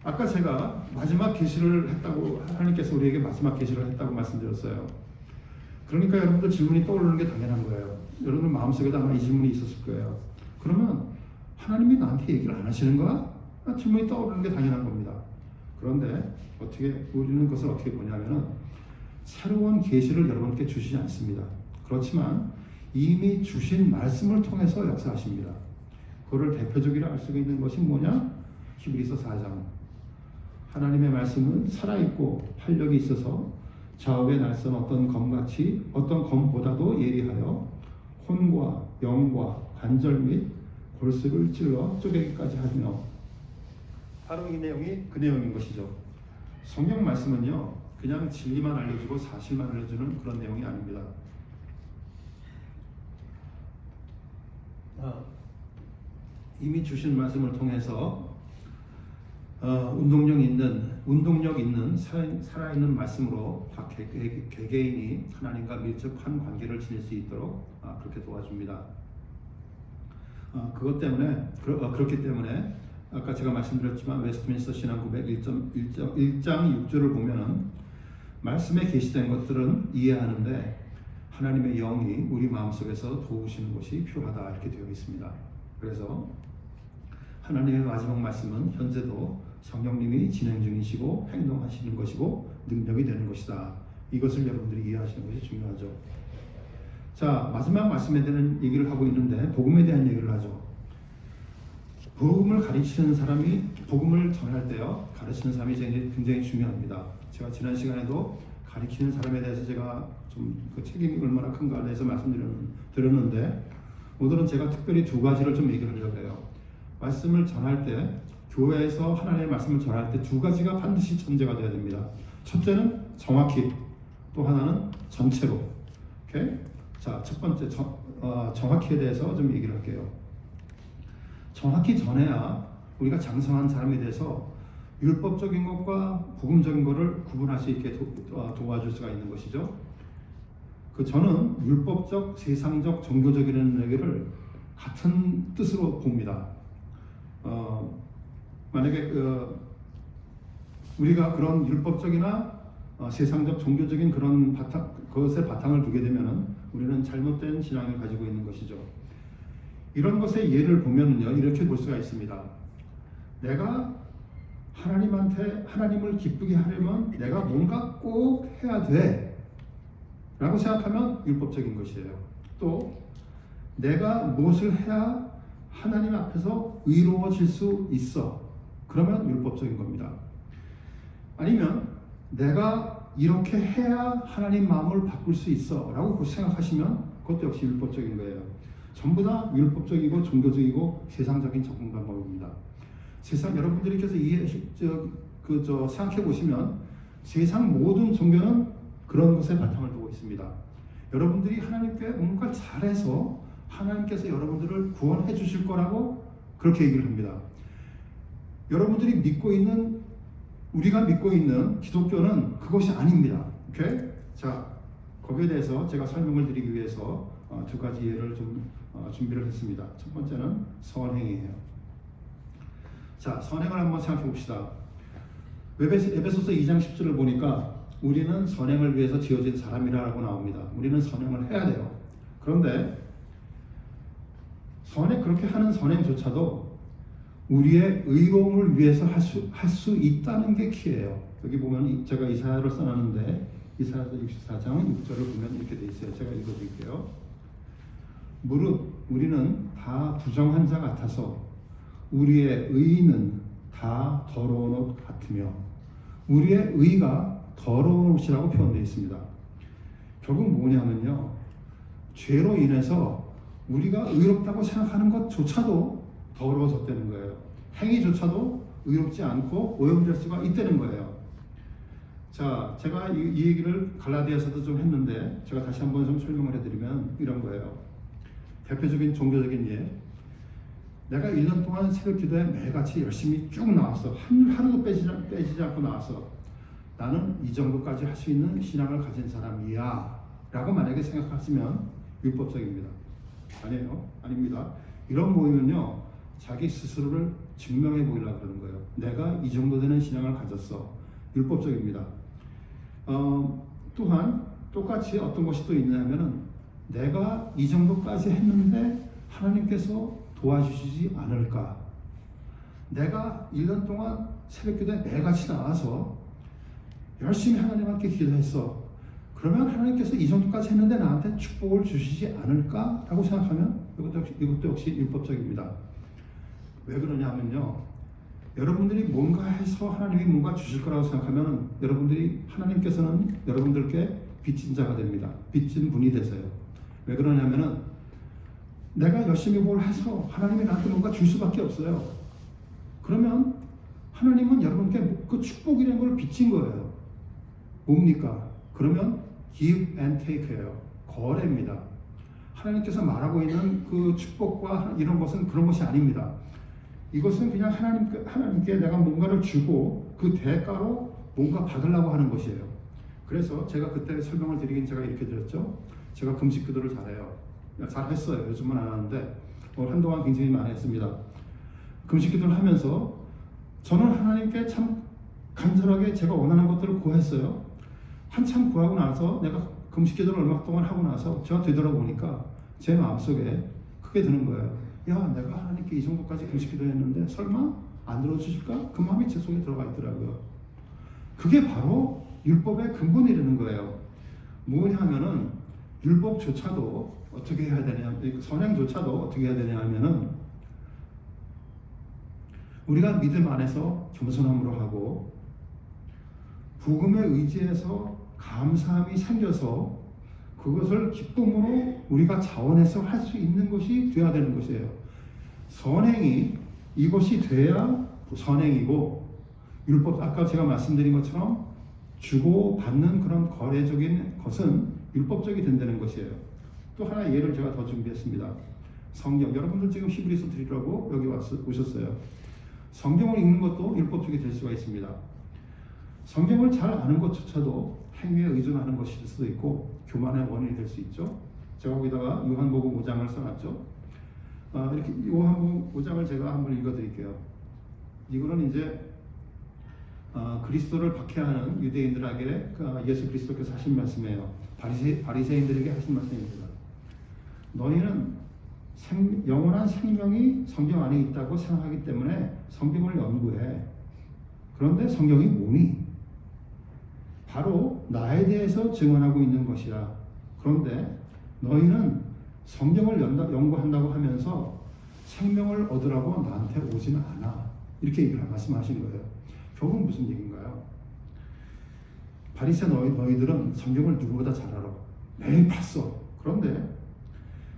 아까 제가 마지막 계시를 했다고, 하나님께서 우리에게 마지막 계시를 했다고 말씀드렸어요. 그러니까 여러분들 질문이 떠오르는 게 당연한 거예요. 여러분들 마음속에도 아마 이 질문이 있었을 거예요. 그러면 하나님이 나한테 얘기를 안 하시는 거야? 질문이 떠오르는 게 당연한 겁니다. 그런데 우리는 그것을 어떻게 보냐면은 새로운 계시를 여러분께 주시지 않습니다. 그렇지만 이미 주신 말씀을 통해서 역사하십니다. 그거를 대표적으로 알 수 있는 것이 뭐냐? 히브리서 4장. 하나님의 말씀은 살아있고 활력이 있어서 좌우에 날선 어떤 검같이 어떤 검보다도 예리하여 혼과 영과 관절 및 골수를 찔러 쪼개기까지 하며, 바로 이 내용이 그 내용인 것이죠. 성경 말씀은요 그냥 진리만 알려주고 사실만 알려주는 그런 내용이 아닙니다. 이미 주신 말씀을 통해서 운동력 있는 살아있는 말씀으로 각 개개인이 하나님과 밀접한 관계를 지닐 수 있도록 그렇게 도와줍니다. 그렇기 때문에 아까 제가 말씀드렸지만 웨스트민스터 신앙고백 1장 6절을 보면은 말씀에 계시된 것들은 이해하는데 하나님의 영이 우리 마음속에서 도우시는 것이 필요하다 이렇게 되어 있습니다. 그래서 하나님의 마지막 말씀은 현재도 성령님이 진행 중이시고 행동하시는 것이고 능력이 되는 것이다. 이것을 여러분들이 이해하시는 것이 중요하죠. 자, 마지막 말씀에 대한 얘기를 하고 있는데 복음에 대한 얘기를 하죠. 복음을 가르치는 사람이, 복음을 전할 때요 가르치는 사람이 굉장히 중요합니다. 제가 지난 시간에도 가르치는 사람에 대해서 제가 좀 그 책임이 얼마나 큰가에 대해서 말씀드렸는데, 오늘은 제가 특별히 두 가지를 좀 얘기를 하려고 해요. 말씀을 전할 때, 교회에서 하나님의 말씀을 전할 때 두 가지가 반드시 전제가 되어야 됩니다. 첫째는 정확히, 또 하나는 전체로. 오케이? 자, 첫 번째 정확히에 대해서 좀 얘기를 할게요. 정확히 전해야 우리가 장성한 사람에 대해서 율법적인 것과 복음적인 것을 구분할 수 있게 도와줄 수가 있는 것이죠. 저는 율법적, 세상적, 종교적이라는 얘기를 같은 뜻으로 봅니다. 만약에 우리가 그런 율법적이나 세상적, 종교적인 그런 그것에 바탕을 두게 되면은 우리는 잘못된 신앙을 가지고 있는 것이죠. 이런 것의 예를 보면은요 이렇게 볼 수가 있습니다. 내가 하나님을 기쁘게 하려면 내가 뭔가 꼭 해야 돼 라고 생각하면 율법적인 것이에요. 또 내가 무엇을 해야 하나님 앞에서 의로워질 수 있어, 그러면 율법적인 겁니다. 아니면 내가 이렇게 해야 하나님 마음을 바꿀 수 있어 라고 생각하시면 그것도 역시 율법적인 거예요. 전부 다 율법적이고 종교적이고 세상적인 접근 방법입니다. 여러분들께서 생각해 보시면 세상 모든 종교는 그런 것에 바탕을 두고 있습니다. 여러분들이 하나님께 뭔가 잘해서 하나님께서 여러분들을 구원해 주실 거라고 그렇게 얘기를 합니다. 여러분들이 우리가 믿고 있는 기독교는 그것이 아닙니다. 오케이? 자, 거기에 대해서 제가 설명을 드리기 위해서 두 가지 예를 좀 준비를 했습니다. 첫 번째는 선행이에요. 자, 선행을 한번 생각해 봅시다. 에베소서 2장 10절을 보니까 우리는 선행을 위해서 지어진 사람이라고 나옵니다. 우리는 선행을 해야 돼요. 그런데 그렇게 하는 선행조차도 우리의 의로움을 위해서 할 수 있다는 게 키예요. 여기 보면 제가 이사야를 써놨는데 이사야서 64장 6절을 보면 이렇게 돼 있어요. 제가 읽어드릴게요. 무릇 우리는 다 부정한 자 같아서 우리의 의는 다 더러운 옷 같으며, 우리의 의가 더러운 옷이라고 표현되어 있습니다. 결국 뭐냐면요, 죄로 인해서 우리가 의롭다고 생각하는 것조차도 더러워졌다는 거예요. 행위조차도 의롭지 않고 오염될 수가 있다는 거예요. 자, 제가 이 얘기를 갈라디아서도 좀 했는데 제가 다시 한번 좀 설명을 해드리면 이런 거예요. 대표적인 종교적인 예, 내가 1년 동안 새벽 기도에 매일같이 열심히 쭉 나왔어. 하루도 빼지지 않고 나왔어. 나는 이 정도까지 할 수 있는 신앙을 가진 사람이야 라고 만약에 생각하시면 율법적입니다. 아니에요? 아닙니다. 이런 모임은요 자기 스스로를 증명해 보이려고 그러는 거예요. 내가 이 정도 되는 신앙을 가졌어. 율법적입니다. 또한 똑같이 어떤 것이 또 있냐면은 내가 이 정도까지 했는데 하나님께서 도와주시지 않을까. 내가 1년 동안 새벽기도에 매같이 나와서 열심히 하나님께 기도했어. 그러면 하나님께서 이 정도까지 했는데 나한테 축복을 주시지 않을까라고 생각하면 이것도 역시 율법적입니다. 왜 그러냐면요. 여러분들이 뭔가 해서 하나님이 뭔가 주실 거라고 생각하면 여러분들이 하나님께서는 여러분들께 빚진 자가 됩니다. 빚진 분이 되세요. 왜 그러냐면은 내가 열심히 뭘 해서 하나님이 나한테 뭔가 줄 수밖에 없어요. 그러면 하나님은 여러분께 그 축복이라는 걸 빚진 거예요. 뭡니까? 그러면 give and take예요. 거래입니다. 하나님께서 말하고 있는 그 축복과 이런 것은 그런 것이 아닙니다. 이것은 그냥 하나님께 내가 뭔가를 주고 그 대가로 뭔가 받으려고 하는 것이에요. 그래서 제가 그때 설명을 드리긴 제가 이렇게 드렸죠. 제가 금식 기도를 잘해요. 잘했어요. 요즘은 안 하는데 한동안 굉장히 많이 했습니다. 금식 기도를 하면서 저는 하나님께 참 간절하게 제가 원하는 것들을 구했어요. 한참 구하고 나서 내가 금식 기도를 얼마 동안 하고 나서 제가 되돌아보니까 제 마음속에 크게 드는 거예요. 야, 내가 하나님께 이 정도까지 금식 기도했는데 설마 안 들어주실까? 그 마음이 제 속에 들어가 있더라고요. 그게 바로 율법의 근본이라는 거예요. 뭐냐면은 율법조차도 어떻게 해야 되냐, 선행조차도 어떻게 해야 되냐 하면은 우리가 믿음 안에서 겸손함으로 하고 복음에 의지해서 감사함이 생겨서 그것을 기쁨으로 우리가 자원해서 할 수 있는 것이 되어야 되는 것이에요. 선행이 이것이 돼야 선행이고 율법 아까 제가 말씀드린 것처럼 주고 받는 그런 거래적인 것은 율법적이 된다는 것이에요. 또 하나 예를 제가 더 준비했습니다. 성경 여러분들 지금 히브리서 드리려고 여기 오셨어요. 성경을 읽는 것도 율법적이 될 수가 있습니다. 성경을 잘 아는 것조차도 행위에 의존하는 것일 수도 있고 교만의 원인이 될 수 있죠. 제가 거기다가 요한복음 5장을 써놨죠. 이렇게 요한복음 5장을 제가 한번 읽어드릴게요. 이거는 이제 그리스도를 박해하는 유대인들에게 예수 그리스도께서 하신 말씀이에요. 바리새인들에게 하신 말씀입니다. 너희는 영원한 생명이 성경 안에 있다고 생각하기 때문에 성경을 연구해. 그런데 성경이 뭐니? 바로 나에 대해서 증언하고 있는 것이라. 그런데 너희는 성경을 연구한다고 하면서 생명을 얻으라고 나한테 오지는 않아. 이렇게 말씀하신 거예요. 결국은 무슨 얘기인가요? 바리새 너희들은 성경을 누구보다 잘 알아. 매일 봤어. 그런데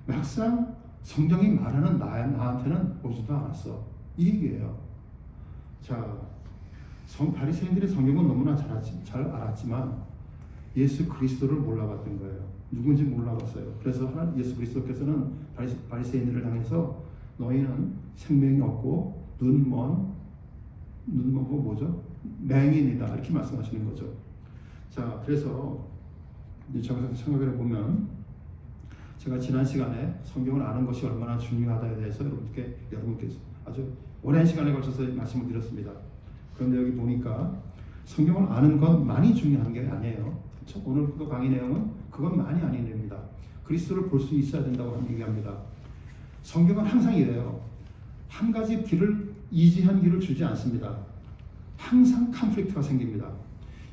막상 성경이 말하는 나한테는 오지도 않았어. 이 얘기예요. 자, 바리새인들이 성경은 너무나 잘 알았지만 예수 그리스도를 몰라봤던 거예요. 누군지 몰라봤어요. 그래서 예수 그리스도께서는 바리새인들을 향해서 너희는 생명이 없고 눈먼 거 뭐죠? 맹인이다 이렇게 말씀하시는 거죠. 자, 그래서 이제 생각해 보면 제가 지난 시간에 성경을 아는 것이 얼마나 중요하다에 대해서 여러분께 아주 오랜 시간에 걸쳐서 말씀을 드렸습니다. 그런데 여기 보니까 성경을 아는 건 많이 중요한 게 아니에요. 그렇죠? 오늘 또 강의 내용은 그건 많이 아닙니다. 그리스도를 볼 수 있어야 된다고 얘기합니다. 성경은 항상 이래요. 한 가지 길을 이지한 길을 주지 않습니다. 항상 컨플릭트가 생깁니다.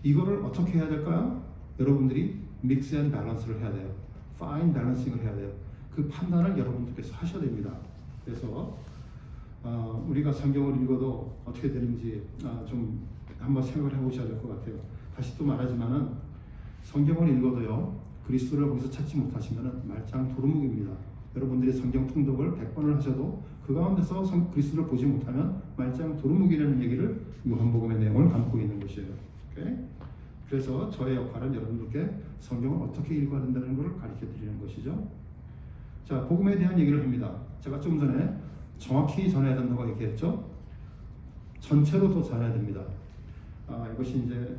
이거를 어떻게 해야 될까요? 여러분들이 믹스 앤 밸런스를 해야 돼요. 파인 밸런싱을 해야 돼요. 그 판단을 여러분들께서 하셔야 됩니다. 그래서 우리가 성경을 읽어도 어떻게 되는지 좀 한번 생각을 해보셔야 될 것 같아요. 다시 또 말하지만은 성경을 읽어도요 그리스도를 거기서 찾지 못하시면은 말짱 도루묵입니다. 여러분들이 성경 통독을 100번을 하셔도 그 가운데서 그리스도를 보지 못하면 말짱 도루묵이라는 얘기를 요한복음의 내용을 담고 있는 것이에요. 오케이? 그래서 저의 역할은 여러분들께 성경을 어떻게 읽어야 된다는 것을 가르쳐 드리는 것이죠. 자, 복음에 대한 얘기를 합니다. 제가 좀 전에 정확히 전해야 된다고 얘기했죠. 전체로 더 전해야 됩니다. 이것이 이제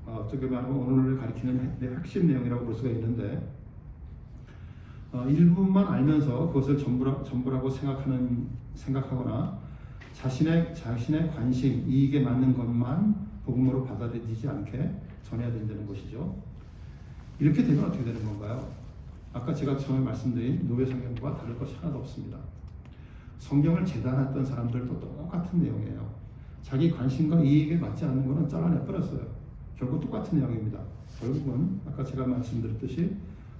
어떻게 말하면 오늘 가르치는 내 핵심 내용이라고 볼 수가 있는데 일부만 알면서 그것을 전부라고 생각하거나 자신의 관심, 이익에 맞는 것만 복음으로 받아들이지 않게 전해야 된다는 것이죠. 이렇게 되면 어떻게 되는 건가요? 아까 제가 처음에 말씀드린 노예 성경과 다를 것이 하나도 없습니다. 성경을 재단했던 사람들도 똑같은 내용이에요. 자기 관심과 이익에 맞지 않는 것은 잘라내 버렸어요. 결국 똑같은 내용입니다. 결국은 아까 제가 말씀드렸듯이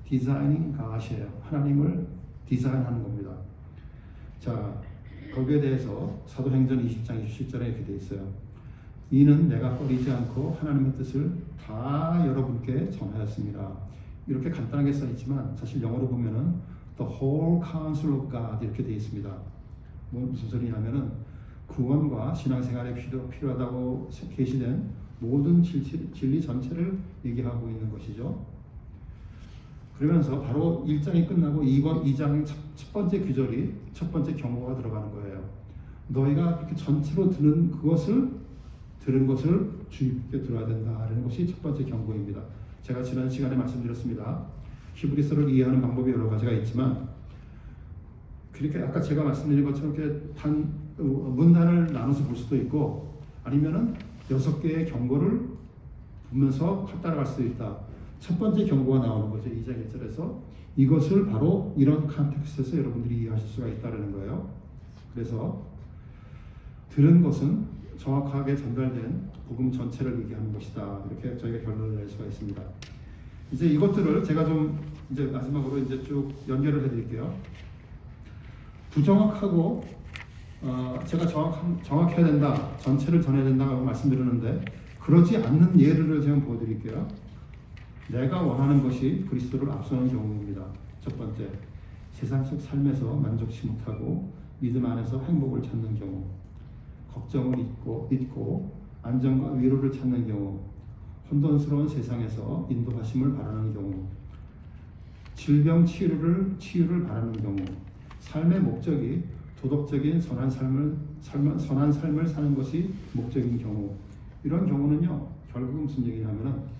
디자이닝 가시예요. 하나님을 디자인하는 겁니다. 자, 거기에 대해서 사도행전 20장 27절에 이렇게 되어 있어요. 이는 내가 꺼리지 않고 하나님의 뜻을 다 여러분께 전하였습니다. 이렇게 간단하게 써 있지만 사실 영어로 보면은 the whole counsel of God 이렇게 되어 있습니다. 무슨 소리냐면은 구원과 신앙생활에 필요하다고 계시된 모든 진리 전체를 얘기하고 있는 것이죠. 그러면서 바로 1장이 끝나고 2장 첫 번째 규절이 첫 번째 경고가 들어가는 거예요. 너희가 그렇게 전체로 들은 것을 주의 깊게 들어야 된다라는 것이 첫 번째 경고입니다. 제가 지난 시간에 말씀드렸습니다. 히브리서를 이해하는 방법이 여러 가지가 있지만 그렇게 아까 제가 말씀드린 것처럼 이렇게 문단을 나눠서 볼 수도 있고 아니면은 6개의 경고를 보면서 따라갈 수도 있다. 첫 번째 경고가 나오는 거죠. 2장 1절에서 이것을 바로 이런 컨텍스트에서 여러분들이 이해하실 수가 있다는 거예요. 그래서 들은 것은 정확하게 전달된 복음 전체를 얘기하는 것이다. 이렇게 저희가 결론을 낼 수가 있습니다. 이제 이것들을 제가 좀 이제 마지막으로 이제 쭉 연결을 해드릴게요. 부정확하고 제가 정확해야 된다, 전체를 전해야 된다고 말씀드렸는데 그러지 않는 예를 제가 보여드릴게요. 내가 원하는 것이 그리스도를 앞서는 경우입니다. 첫 번째, 세상적 삶에서 만족치 못하고 믿음 안에서 행복을 찾는 경우, 걱정을 잊고 안정과 위로를 찾는 경우, 혼돈스러운 세상에서 인도하심을 바라는 경우, 질병 치유를 바라는 경우, 삶의 목적이 도덕적인 선한 삶을 사는 것이 목적인 경우, 이런 경우는요 결국은 무슨 얘기냐면은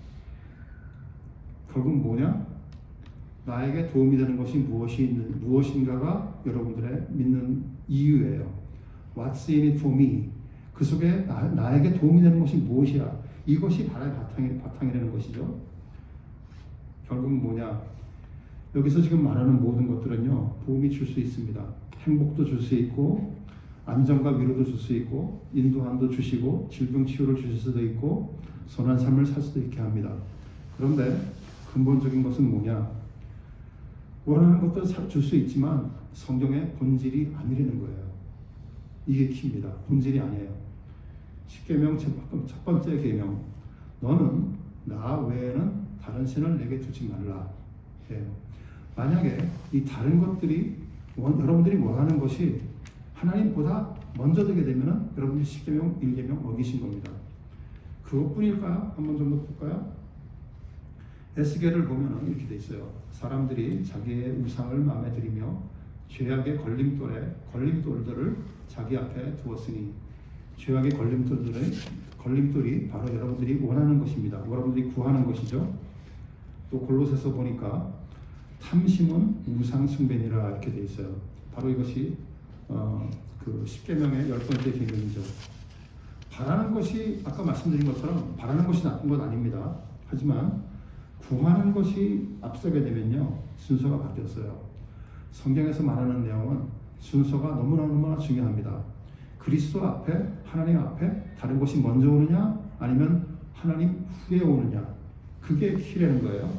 결국 뭐냐? 나에게 도움이 되는 것이 무엇인가가 여러분들의 믿는 이유예요. What's in it for me? 그 속에 나에게 도움이 되는 것이 무엇이야? 이것이 바람의 바탕이라는 것이죠. 결국 뭐냐? 여기서 지금 말하는 모든 것들은요 도움이 줄 수 있습니다. 행복도 줄 수 있고 안정과 위로도 줄 수 있고 인도함도 주시고 질병 치유를 주실 수도 있고 선한 삶을 살 수도 있게 합니다. 그런데 근본적인 것은 뭐냐? 원하는 것도 줄 수 있지만 성경의 본질이 아니라는 거예요. 이게 키입니다. 본질이 아니에요. 십계명 첫 번째 계명, 너는 나 외에는 다른 신을 내게 두지 말라. 예. 만약에 이 다른 것들이 여러분들이 원하는 것이 하나님보다 먼저 되게 되면은 여러분들이 십계명 1계명 어기신 겁니다. 그것뿐일까요? 한번 좀 더 볼까요? 에스겔을 보면 이렇게 돼 있어요. 사람들이 자기의 우상을 마음에 들이며 죄악의 걸림돌들을 자기 앞에 두었으니 죄악의 걸림돌이 바로 여러분들이 원하는 것입니다. 여러분들이 구하는 것이죠. 또 골로새서 보니까 탐심은 우상 숭배니라 이렇게 돼 있어요. 바로 이것이 그 십계명의 10번째 계명이죠. 바라는 것이 아까 말씀드린 것처럼 바라는 것이 나쁜 건 아닙니다. 하지만 구하는 것이 앞서게 되면요 순서가 바뀌었어요. 성경에서 말하는 내용은 순서가 너무나 중요합니다. 그리스도 앞에 하나님 앞에 다른 것이 먼저 오느냐 아니면 하나님 후에 오느냐, 그게 키라는 거예요.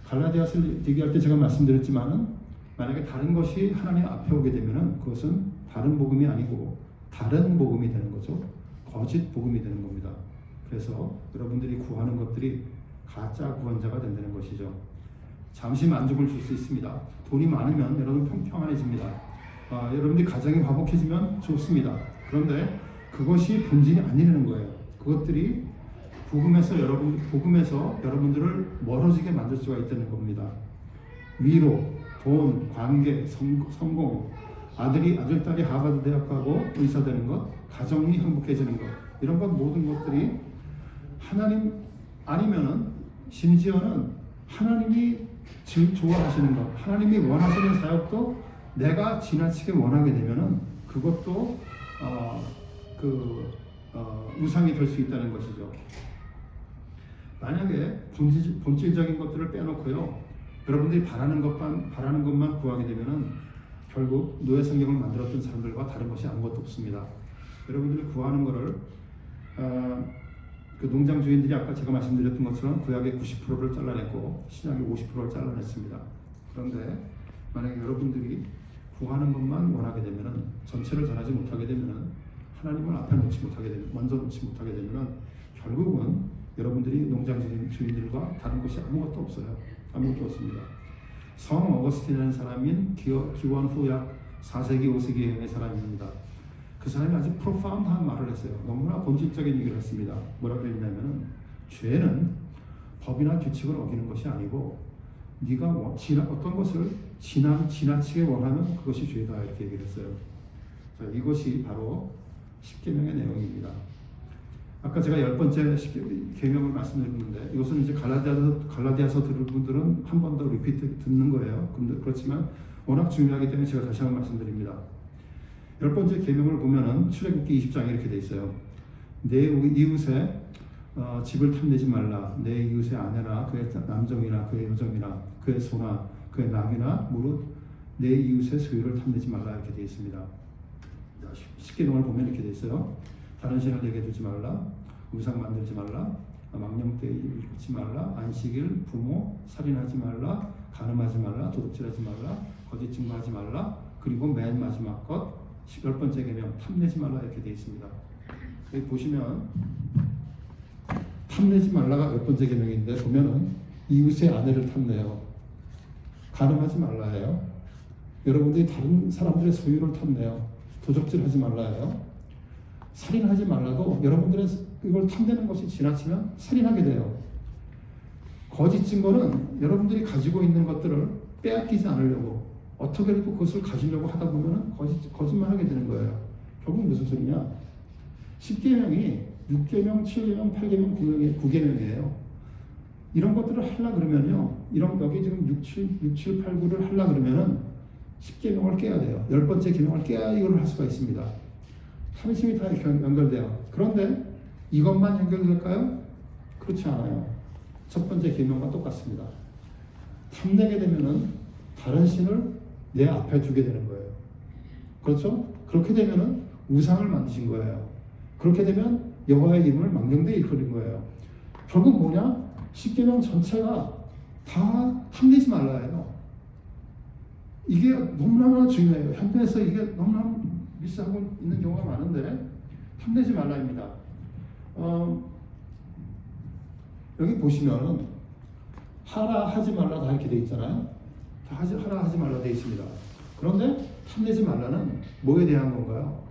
갈라디아서를 얘기할 때 제가 말씀드렸지만은 만약에 다른 것이 하나님 앞에 오게 되면은 그것은 다른 복음이 아니고 다른 복음이 되는 거죠. 거짓 복음이 되는 겁니다. 그래서 여러분들이 구하는 것들이 가짜 구원자가 된다는 것이죠. 잠시 만족을 줄 수 있습니다. 돈이 많으면 여러분 평안해집니다. 여러분들이 가정이 화목해지면 좋습니다. 그런데 그것이 본질이 아니라는 거예요. 그것들이 복음에서 여러분들을 멀어지게 만들 수가 있다는 겁니다. 위로, 돈, 관계, 성공, 아들, 딸이 하버드 대학 가고 의사 되는 것, 가정이 행복해지는 것, 이런 것 모든 것들이 하나님 아니면은 심지어는 하나님이 좋아하시는 것, 하나님이 원하시는 사역도 내가 지나치게 원하게 되면은 그것도 우상이 될 수 있다는 것이죠. 만약에 본질적인 것들을 빼놓고요, 여러분들이 바라는 것만 구하게 되면은 결국 노예 성경을 만들었던 사람들과 다른 것이 아무것도 없습니다. 여러분들이 구하는 것을 그 농장 주인들이 아까 제가 말씀드렸던 것처럼 구약의 90%를 잘라냈고 신약의 50%를 잘라냈습니다. 그런데 만약에 여러분들이 구하는 것만 원하게 되면은, 전체를 전하지 못하게 되면은, 하나님을 앞에 놓지 못하게 되면, 먼저 놓지 못하게 되면은 결국은 여러분들이 농장 주인들과 다른 것이 아무것도 없어요. 아무것도 없습니다. 성 어거스틴이라는 사람인 기원 후 약 4세기 5세기의 사람입니다. 그 사람이 아주 프로파운드한 말을 했어요. 너무나 본질적인 얘기를 했습니다. 뭐라고 했냐면은, 죄는 법이나 규칙을 어기는 것이 아니고 네가 어떤 것을 지나치게 원하면 그것이 죄다, 이렇게 얘기를 했어요. 자, 이것이 바로 십계명의 내용입니다. 아까 제가 10번째 계명을 말씀드렸는데, 이것은 이제 갈라디아서 들을 분들은 한 번 더 리피트 듣는 거예요. 그렇지만 워낙 중요하기 때문에 제가 다시 한번 말씀드립니다. 10번째 계명을 보면은 출애굽기 20장에 이렇게 돼 있어요. 내 이웃의 집을 탐내지 말라. 내 이웃의 아내나 그의 남정이나 그의 여정이나 그의 소나 그의 낙이나 무릇 내 이웃의 소유를 탐내지 말라, 이렇게 돼 있습니다. 10계명을 보면 이렇게 돼 있어요. 다른 신을 내게 두지 말라, 우상 만들지 말라, 망령되이 일치 말라, 안식일, 부모, 살인하지 말라, 간음하지 말라, 도둑질하지 말라, 거짓 증거하지 말라, 그리고 맨 마지막 것 10번째 계명 탐내지 말라, 이렇게 되어 있습니다. 여기 보시면 탐내지 말라가 10번째 계명인데, 보면은 이웃의 아내를 탐내요. 간음하지 말라예요. 여러분들이 다른 사람들의 소유를 탐내요. 도적질하지 말라예요. 살인하지 말라도 여러분들의 이걸 탐내는 것이 지나치면 살인하게 돼요. 거짓 증거는 여러분들이 가지고 있는 것들을 빼앗기지 않으려고 어떻게라도 그것을 가지려고 하다 보면은 거짓말하게 되는 거예요. 결국 무슨 소리냐? 10계명이 6계명, 7계명, 8계명, 9계명이에요. 이런 것들을 하려 그러면요, 여기 지금 6, 7, 8, 9를 하려 그러면은 10계명을 깨야 돼요. 10번째 계명을 깨야 이걸 할 수가 있습니다. 탐심이 다 연결돼요. 그런데 이것만 연결될까요? 그렇지 않아요. 첫 번째 계명과 똑같습니다. 탐내게 되면은 다른 신을 내 앞에 두게 되는 거예요. 그렇죠? 그렇게 되면은 우상을 만드신 거예요. 그렇게 되면 여호와의 이름을 망령되이 일컬은 거예요. 결국 뭐냐? 10계명 전체가 다 탐내지 말라예요. 이게 너무나 중요해요. 현대에서 이게 너무나 미스하고 있는 경우가 많은데, 탐내지 말라입니다. 여기 보시면은 하라 하지 말라 다 이렇게 돼 있잖아요. 다 하라 하지 말라 돼 있습니다. 그런데 탐내지 말라는 뭐에 대한 건가요?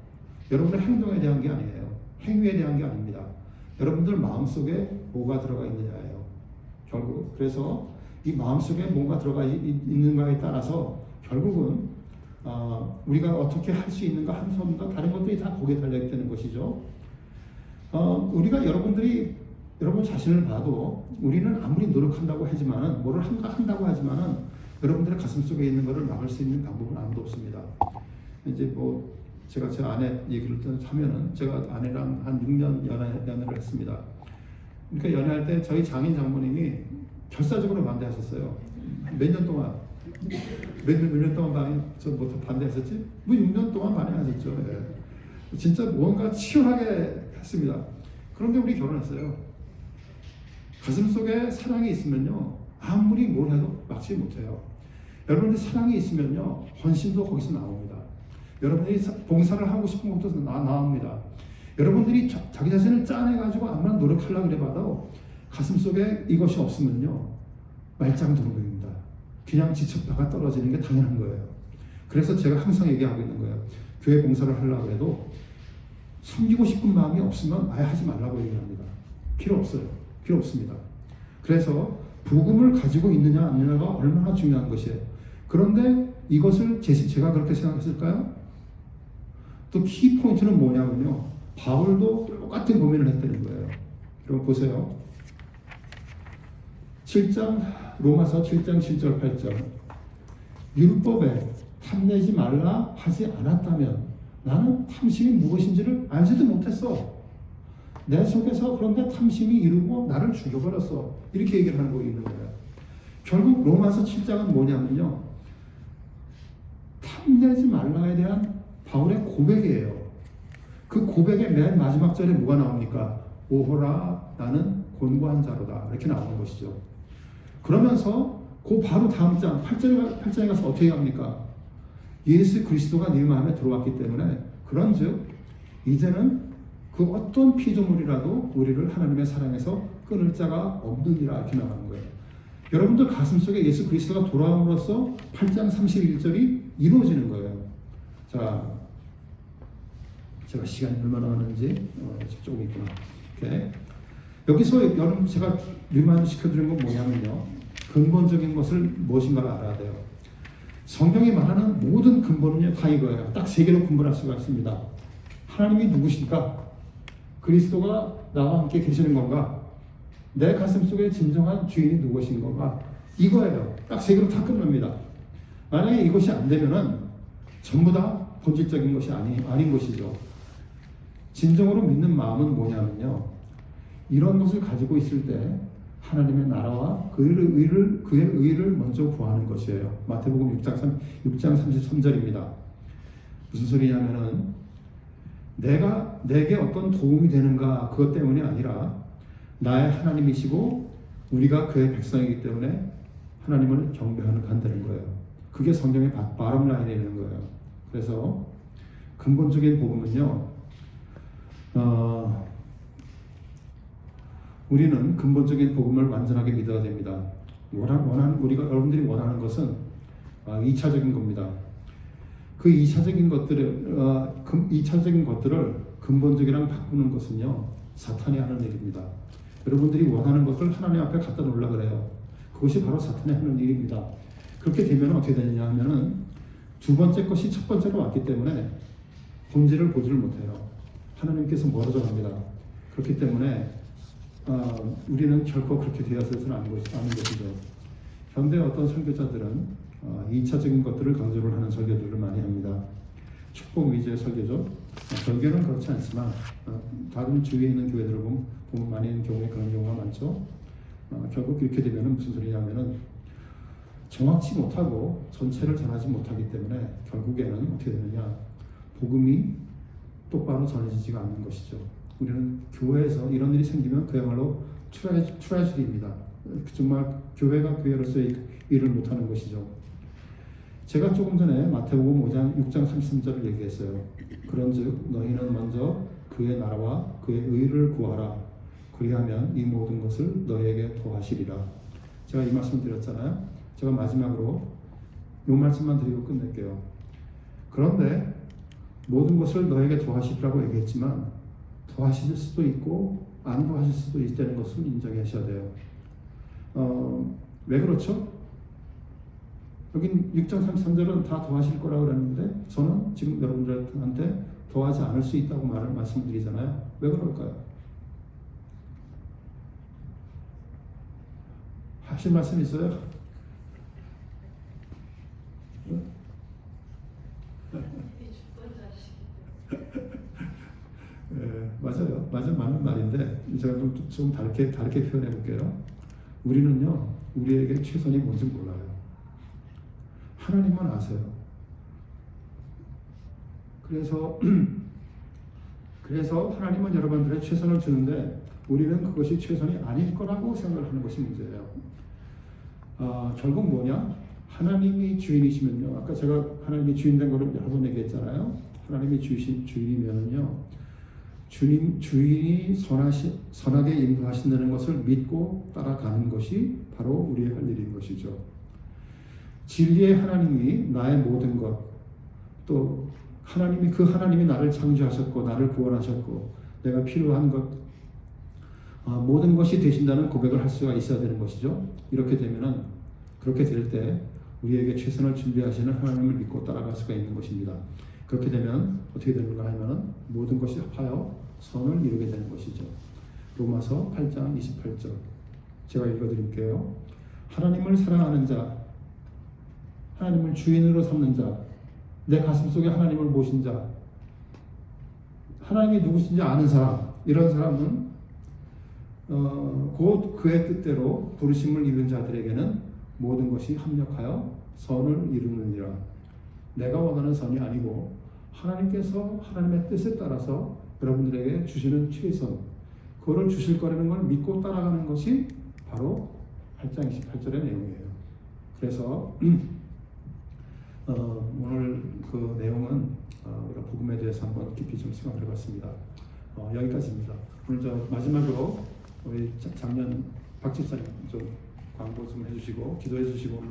여러분의 행동에 대한 게 아니에요. 행위에 대한 게 아닙니다. 여러분들 마음속에 뭐가 들어가 있느냐예요. 결국 그래서 이 마음속에 뭔가 들어가 있는가에 따라서 결국은 우리가 어떻게 할 수 있는가 하는 것과 다른 것들이 다 거기에 달려있다는 것이죠. 우리가 여러분 자신을 봐도 우리는 아무리 노력한다고 하지만은, 뭐를 한다고 하지만은 여러분들의 가슴 속에 있는 것을 막을 수 있는 방법은 아무도 없습니다. 이제 뭐 제가 제 아내 얘기를 하면은, 제가 아내랑 한 6년 연애를 했습니다. 그러니까 연애할 때 저희 장인 장모님이 결사적으로 반대하셨어요. 몇 년 동안 몇 년 동안 반대하셨지? 뭐 6년 동안 반대하셨죠. 예. 진짜 뭔가 치열하게 했습니다. 그런데 우리 결혼했어요. 가슴 속에 사랑이 있으면요, 아무리 뭘 해도 막지 못해요. 여러분들 사랑이 있으면요, 헌신도 거기서 나옵니다. 여러분들이 봉사를 하고 싶은 것도 나옵니다. 여러분들이 자기 자신을 짜내가지고 아무나 노력하려고 그래봐도 가슴 속에 이것이 없으면요, 말짱도루입니다. 그냥 지척다가 떨어지는 게 당연한 거예요. 그래서 제가 항상 얘기하고 있는 거예요. 교회 봉사를 하려고 해도 섬기고 싶은 마음이 없으면 아예 하지 말라고 얘기합니다. 필요 없어요. 필요 없습니다. 그래서 복음을 가지고 있느냐 안 있느냐가 얼마나 중요한 것이에요. 그런데 이것을 제가 그렇게 생각했을까요? 또 키포인트는 뭐냐면요, 바울도 똑같은 고민을 했다는 거예요. 여러분 보세요. 7장 로마서 7장 7절 8절 율법에 탐내지 말라 하지 않았다면 나는 탐심이 무엇인지를 알지도 못했어. 내 속에서 그런데 탐심이 이루고 나를 죽여버렸어. 이렇게 얘기를 하고 있는 거예요. 결국 로마서 7장은 뭐냐면요, 탐내지 말라에 대한 바울의 고백이에요. 그 고백의 맨 마지막 절에 뭐가 나옵니까? 오호라 나는 곤고한 자로다, 이렇게 나오는 것이죠. 그러면서 그 바로 다음 장 8장에 가서 어떻게 합니까? 예수 그리스도가 네 마음에 들어왔기 때문에 그런즉 이제는 그 어떤 피조물이라도 우리를 하나님의 사랑에서 끊을 자가 없느니라, 이렇게 나가는 거예요. 여러분들 가슴속에 예수 그리스도가 돌아옴으로써 8장 31절이 이루어지는 거예요. 자, 제가 시간이 얼마나 많은지 조금 있구나. 오케이. 여기서 여러분 제가 리마인드 건 뭐냐면요, 근본적인 것을 무엇인가를 알아야 돼요. 성경이 말하는 모든 근본은요 다 이거예요. 딱 세 개로 분분할 수가 있습니다. 하나님이 누구십니까? 그리스도가 나와 함께 계시는 건가? 내 가슴 속에 진정한 주인이 누구신 건가? 이거예요. 딱 세 개로 다 끝납니다. 만약에 이것이 안 되면은 전부 다 본질적인 것이 아닌 것이죠. 진정으로 믿는 마음은 뭐냐면요, 이런 것을 가지고 있을 때 하나님의 나라와 그의 의를 먼저 구하는 것이에요. 마태복음 6장 33절입니다. 무슨 소리냐면은 내게 어떤 도움이 되는가, 그것 때문이 아니라 나의 하나님이시고 우리가 그의 백성이기 때문에 하나님을 경배한다는 거예요. 그게 성경의 바람 라인이라는 거예요. 그래서 근본적인 복음은요, 우리는 근본적인 복음을 완전하게 믿어야 됩니다. 여러분들이 원하는 것은 2차적인 겁니다. 그 2차적인 것들을 근본적이랑 바꾸는 것은요, 사탄이 하는 일입니다. 여러분들이 원하는 것을 하나님 앞에 갖다 놓으려고 그래요. 그것이 바로 사탄이 하는 일입니다. 그렇게 되면 어떻게 되느냐 하면은 두 번째 것이 첫 번째로 왔기 때문에 본질을 보지를 못해요. 하나님께서 멀어져 갑니다. 그렇기 때문에 우리는 결코 그렇게 되어서는 아닌 것이죠. 현대 어떤 설교자들은 2차적인 것들을 강조를 하는 설교들을 많이 합니다. 축복 위주의 설교죠. 별교는 그렇지 않지만 다른 주위에 있는 교회들을 보면 많이 있는 경우에 그런 경우가 많죠. 결국 이렇게 되면 무슨 소리냐면은 정확치 못하고 전체를 전하지 못하기 때문에 결국에는 어떻게 되느냐, 복음이 똑바로 전해지지가 않는 것이죠. 우리는 교회에서 이런 일이 생기면 그야말로 트레저리입니다. 정말 교회가 교회로서의 일을 못하는 것이죠. 제가 조금 전에 마태복음 6장 33절을 얘기했어요. 그런즉 너희는 먼저 그의 나라와 그의 의를 구하라. 그리하면 이 모든 것을 너희에게 더하시리라. 제가 이 말씀 드렸잖아요. 제가 마지막으로 이 말씀만 드리고 끝낼게요. 그런데 모든 것을 너에게 더하시리라고 얘기했지만 더하실 수도 있고 안 더하실 수도 있다는 것을 인정하셔야 돼요. 왜 그렇죠? 여긴 6장 33절은 다 더하실 거라고 그랬는데 저는 지금 여러분들한테 더하지 않을 수 있다고 말씀드리잖아요. 왜 그럴까요? 하실 말씀 있어요? 맞아요. 맞는 말인데 제가 좀 다르게 표현해 볼게요. 우리는요, 우리에게 최선이 뭔지 몰라요. 하나님만 아세요. 그래서 하나님은 여러분들의 최선을 주는데 우리는 그것이 최선이 아닐 거라고 생각을 하는 것이 문제예요. 결국 뭐냐? 하나님이 주인이시면요, 아까 제가 하나님이 주인 된 거를 여러 번 얘기했잖아요. 하나님이 주인이면요, 주인이 선하게 인도하신다는 것을 믿고 따라가는 것이 바로 우리의 할 일인 것이죠. 진리의 하나님이 나의 모든 것, 또 하나님이 나를 창조하셨고 나를 구원하셨고 내가 필요한 것, 모든 것이 되신다는 고백을 할 수가 있어야 되는 것이죠. 그렇게 될 때 우리에게 최선을 준비하시는 하나님을 믿고 따라갈 수가 있는 것입니다. 그렇게 되면 어떻게 되는가 하면 모든 것이 합하여 선을 이루게 되는 것이죠. 로마서 8장 28절 제가 읽어드릴게요. 하나님을 사랑하는 자, 하나님을 주인으로 삼는 자, 내 가슴속에 하나님을 모신 자, 하나님이 누구신지 아는 사람, 이런 사람은 곧 그의 뜻대로 부르심을 입은 자들에게는 모든 것이 합력하여 선을 이루느니라. 내가 원하는 선이 아니고 하나님께서 하나님의 뜻에 따라서 여러분들에게 주시는 최선, 그거를 주실 거라는 걸 믿고 따라가는 것이 바로 8장 28절의 내용이에요. 그래서 오늘 그 내용은 우리가 복음에 대해서 한번 깊이 좀 생각을 해봤습니다. 여기까지입니다. 오늘 저 마지막으로 우리 작년 박 집사님 좀 광고 좀 해주시고 기도해 주시고